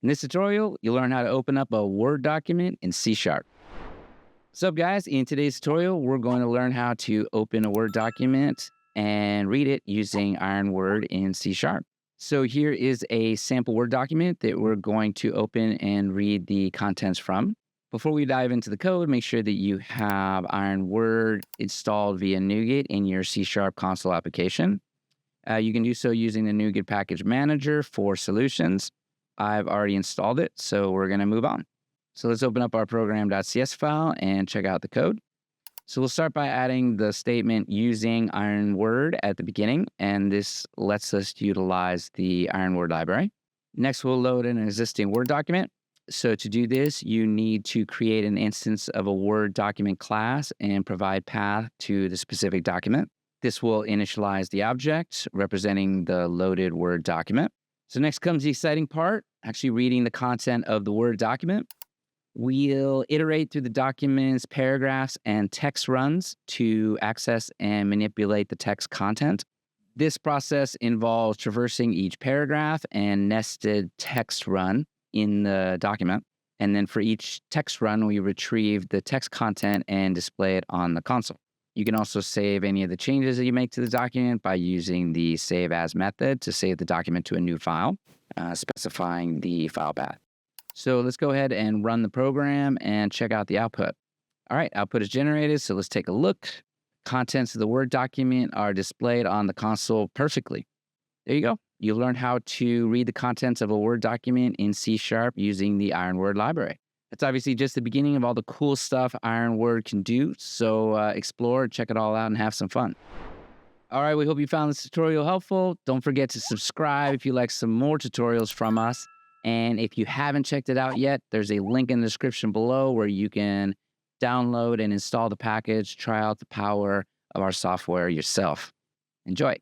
In this tutorial, you'll learn how to open up a Word document in C#. What's up, guys? In today's tutorial, we're going to learn how to open a Word document and read it using IronWord in C#. So here is a sample Word document that we're going to open and read the contents from. Before we dive into the code, make sure that you have IronWord installed via NuGet in your C# console application. You can do so using the NuGet package manager for solutions. I've already installed it, so we're going to move on. So let's open up our program.cs file and check out the code. So we'll start by adding the statement using IronWord at the beginning, and this lets us utilize the IronWord library. Next, we'll load an existing Word document. So to do this, you need to create an instance of a Word document class and provide path to the specific document. This will initialize the object representing the loaded Word document. So next comes the exciting part, actually reading the content of the Word document. We'll iterate through the document's paragraphs and text runs to access and manipulate the text content. This process involves traversing each paragraph and nested text run in the document. And then for each text run, we retrieve the text content and display it on the console. You can also save any of the changes that you make to the document by using the save as method to save the document to a new file, specifying the file path. So let's go ahead and run the program and check out the output. All right, output is generated, so let's take a look. Contents of the Word document are displayed on the console perfectly. There you go. You learned how to read the contents of a Word document in C# using the IronWord library. That's obviously just the beginning of all the cool stuff IronWord can do, so explore, check it all out, and have some fun. All right, we hope you found this tutorial helpful. Don't forget to subscribe if you like some more tutorials from us. And if you haven't checked it out yet, there's a link in the description below where you can download and install the package, try out the power of our software yourself. Enjoy.